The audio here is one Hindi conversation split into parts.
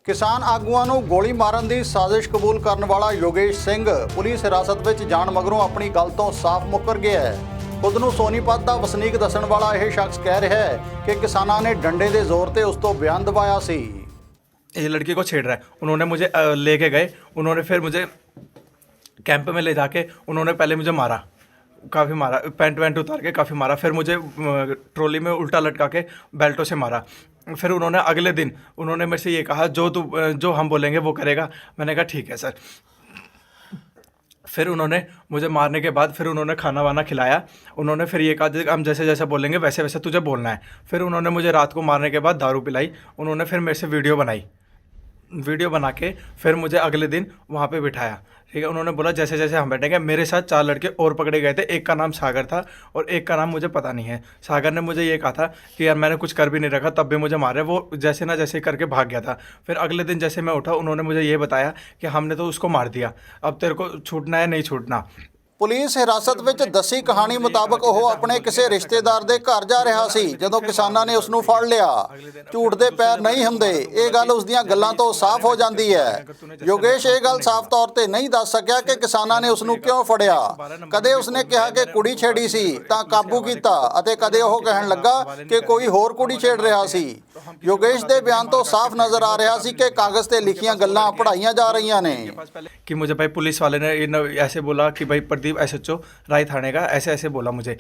ਕਿਸਾਨ ਆਗੂਆਂ ਨੂੰ ਗੋਲੀ ਮਾਰਨ ਦੀ ਸਾਜ਼ਿਸ਼ ਕਬੂਲ ਕਰਨ ਵਾਲਾ ਯੋਗੇਸ਼ ਸਿੰਘ ਪੁਲਿਸ ਹਿਰਾਸਤ ਵਿੱਚ ਜਾਣ ਮਗਰੋਂ ਆਪਣੀ ਗੱਲ ਤੋਂ ਸਾਫ਼ ਮੁੱਕਰ ਗਿਆ ਹੈ। ਖੁਦ ਨੂੰ ਸੋਨੀਪਤ ਦਾ ਵਸਨੀਕ ਦੱਸਣ ਵਾਲਾ ਇਹ ਸ਼ਖਸ ਕਹਿ ਰਿਹਾ ਹੈ ਕਿ ਕਿਸਾਨਾਂ ਨੇ ਡੰਡੇ ਦੇ ਜ਼ੋਰ ਤੇ ਉਸ ਤੋਂ ਬਿਆਨ ਦਵਾਇਆ ਸੀ। ये लड़की को छेड़ रहा है, उन्होंने मुझे लेके गए, उन्होंने फिर मुझे कैंप में ले जाके उन्होंने पहले मुझे मारा, काफ़ी मारा, पैंट वैंट उतार के काफ़ी मारा, फिर मुझे ट्रॉली में उल्टा लटका के बेल्टों से मारा। फिर उन्होंने अगले दिन उन्होंने मेरे से ये कहा जो हम बोलेंगे वो करेगा। मैंने कहा ठीक है सर। फिर उन्होंने मुझे मारने के बाद फिर उन्होंने खाना वाना खिलाया। उन्होंने फिर ये कहा हम जैसे जैसे बोलेंगे वैसे वैसे तुझे बोलना है। फिर उन्होंने मुझे रात को मारने के बाद दारू पिलाई। उन्होंने फिर मेरे से वीडियो बना के फिर मुझे अगले दिन वहाँ पे बिठाया। ठीक है, उन्होंने बोला जैसे जैसे हम बैठेंगे। मेरे साथ 4 लड़के और पकड़े गए थे, एक का नाम सागर था और एक का नाम मुझे पता नहीं है। सागर ने मुझे ये कहा था कि यार मैंने कुछ कर भी नहीं रखा तब भी मुझे मारे। वो जैसे ना जैसे करके भाग गया था। फिर अगले दिन जैसे मैं उठा उन्होंने मुझे ये बताया कि हमने तो उसको मार दिया, अब तेरे को छूटना है नहीं छूटना। ਪੁਲਿਸ ਹਿਰਾਸਤ ਵਿੱਚ ਦੱਸੀ ਕਹਾਣੀ ਮੁਤਾਬਕ ਉਹ ਆਪਣੇ ਕਿਸੇ ਰਿਸ਼ਤੇਦਾਰ ਦੇ ਘਰ ਜਾ ਰਿਹਾ ਸੀ ਜਦੋਂ ਕਿਸਾਨਾਂ ਨੇ ਉਸ ਨੂੰ ਫੜ ਲਿਆ। ਝੂਠ ਦੇ ਪੈਰ ਨਹੀਂ ਹੁੰਦੇ, ਇਹ ਗੱਲ ਉਸ ਦੀਆਂ ਗੱਲਾਂ ਤੋਂ ਸਾਫ਼ ਹੋ ਜਾਂਦੀ ਹੈ। ਯੋਗੇਸ਼ ਇਹ ਗੱਲ ਸਾਫ਼ ਤੌਰ ਤੇ ਨਹੀਂ ਦੱਸ ਸਕਿਆ ਕਿ ਕਿਸਾਨਾਂ ਨੇ ਉਸ ਨੂੰ ਕਿਉਂ ਫੜਿਆ। ਕਦੇ ਉਸਨੇ ਕਿਹਾ ਕਿ ਕੁੜੀ ਛੇੜੀ ਸੀ ਤਾਂ ਕਾਬੂ ਕੀਤਾ ਅਤੇ ਕਦੇ ਉਹ ਕਹਿਣ ਲੱਗਾ ਕਿ ਕੋਈ ਹੋਰ ਕੁੜੀ ਛੇੜ ਰਿਹਾ ਸੀ। ਯੋਗੇਸ਼ ਦੇ ਬਿਆਨ ਤੋਂ ਸਾਫ਼ ਨਜ਼ਰ ਆ ਰਿਹਾ ਸੀ ਕਿ ਕਾਗਜ਼ ਤੇ ਲਿਖੀਆਂ ਗੱਲਾਂ ਪੜ੍ਹਾਈਆਂ ਜਾ ਰਹੀਆਂ ਨੇ। कि मुझे भाई पुलिस वाले ने ऐसे बोला कि भाई प्रदीप SHO राय थाने का ऐसे ऐसे बोला मुझे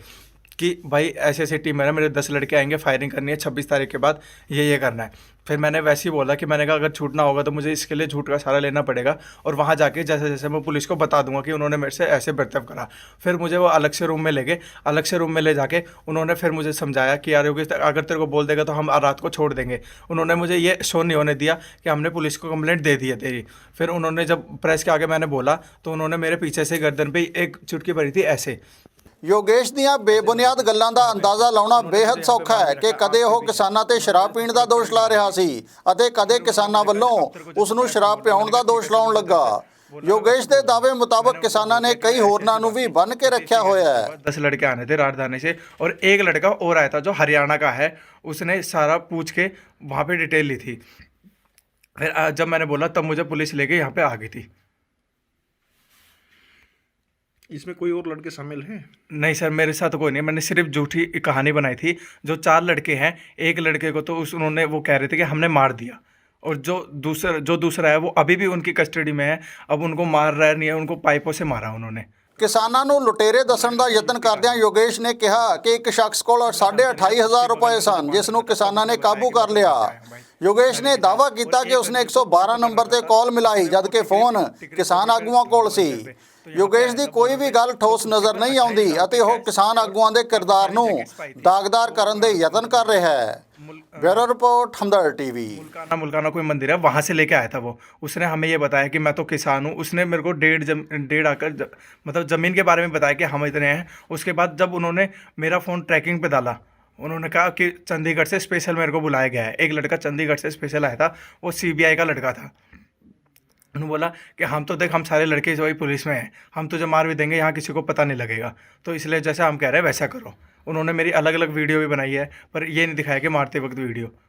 कि भाई ऐसे ऐसे टीम है ना, मेरे 10 लड़के आएंगे, फायरिंग करनी है 26 तारीख के बाद, ये करना है। फिर मैंने वैसे ही बोला कि मैंने कहा अगर छूटना होगा तो मुझे इसके लिए झूठ का सहारा लेना पड़ेगा और वहाँ जाके जैसे जैसे मैं पुलिस को बता दूंगा कि उन्होंने मेरे से ऐसे बर्ताव करा। फिर मुझे वो अलग से रूम में ले गए। अलग से रूम में ले जाके उन्होंने फिर मुझे समझाया कि यार योगेश अगर तेरे को बोल देगा तो हम रात को छोड़ देंगे। उन्होंने मुझे ये शो नहीं होने दिया कि हमने पुलिस को कंप्लेंट दे दी है तेरी। फिर उन्होंने जब प्रेस के आगे मैंने बोला तो उन्होंने मेरे पीछे से गर्दन पे एक चुटकी भरी थी ऐसे। ਯੋਗੇਸ਼ ਦੀਆਂ ਬੇਬੁਨਿਆਦ ਗੱਲਾਂ ਦਾ ਅੰਦਾਜ਼ਾ ਲਾਉਣਾ ਬੇहद ਸੌਖਾ ਹੈ ਕਿ ਕਦੇ ਉਹ ਕਿਸਾਨਾਂ ਤੇ ਸ਼ਰਾਬ ਪੀਣ ਦਾ ਦੋਸ਼ ਲਾ ਰਿਹਾ ਸੀ ਅਤੇ ਕਦੇ ਕਿਸਾਨਾਂ ਵੱਲੋਂ ਉਸ ਨੂੰ ਸ਼ਰਾਬ ਪਿਆਉਣ ਦਾ ਦੋਸ਼ ਲਾਉਣ ਲੱਗਾ। योगेश के दावे मुताबिक किसानों ने कई होरनां नूं भी बन के रखा होया है। 10 लड़के आने थे राजधानी से और एक लड़का और आया था जो हरियाणा का है। उसने सारा पूछ के वहाँ पे डिटेल ली थी। फिर जब मैंने बोला तब मुझे पुलिस लेके यहाँ पे आ गई थी। इसमें कोई और लड़के शामिल हैं? नहीं सर, मेरे साथ कोई नहीं। मैंने सिर्फ झूठी कहानी बनाई थी। जो 4 लड़के हैं, एक लड़के को तो उन्होंने वो कह रहे थे कि हमने मार दिया और जो दूसरा है वो अभी भी उनकी कस्टडी में है। अब उनको मार रहा नहीं है, उनको पाइपों से मारा उन्होंने। किसानों ਨੂੰ ਲੁਟੇਰੇ ਦੱਸਣ ਦਾ ਯਤਨ ਕਰਦਿਆਂ ਯੋਗੇਸ਼ ਨੇ ਕਿਹਾ ਕਿ ਇੱਕ ਸ਼ਖਸ ਕੋਲ 28,500 ਰੁਪਏ ਸਨ ਜਿਸ ਨੂੰ ਕਿਸਾਨਾਂ ਨੇ ਕਾਬੂ ਕਰ ਲਿਆ। ਯੋਗੇਸ਼ ਨੇ ਦਾਅਵਾ ਕੀਤਾ ਕਿ ਉਸਨੇ 112 ਨੰਬਰ ਤੇ ਕਾਲ ਮਿਲਾਈ ਜਦਕਿ ਫੋਨ ਕਿਸਾਨ ਆਗੂਆਂ ਕੋਲ ਸੀ। ਯੋਗੇਸ਼ ਦੀ ਕੋਈ ਵੀ ਗੱਲ ਠੋਸ ਨਜ਼ਰ ਨਹੀਂ ਆਉਂਦੀ ਅਤੇ ਉਹ ਕਿਸਾਨ ਆਗੂਆਂ ਦੇ ਕਿਰਦਾਰ ਨੂੰ ਦਾਗਦਾਰ ਕਰਨ ਦੇ ਯਤਨ ਕਰ ਰਿਹਾ ਹੈ। ब्यूरो रिपोर्ट हमदर्द टीवी। मुल्काना कोई मंदिर है, वहाँ से लेके आया था वो। उसने हमें ये बताया कि मैं तो किसान हूँ। उसने मेरे को डेढ़ आकर मतलब ज़मीन के बारे में बताया कि हम इतने हैं। उसके बाद जब उन्होंने मेरा फ़ोन ट्रैकिंग पे डाला, उन्होंने कहा कि चंडीगढ़ से स्पेशल मेरे को बुलाया गया है। एक लड़का चंडीगढ़ से स्पेशल आया था, वो CBI का लड़का था। उन्होंने बोला कि हम तो देख हम सारे लड़के वही पुलिस में हैं, हम तुझे मार भी देंगे, यहाँ किसी को पता नहीं लगेगा, तो इसलिए जैसा हम कह रहे हैं वैसा करो। उन्होंने मेरी अलग अलग वीडियो भी बनाई है पर ये नहीं दिखाया कि मारते वक्त वीडियो।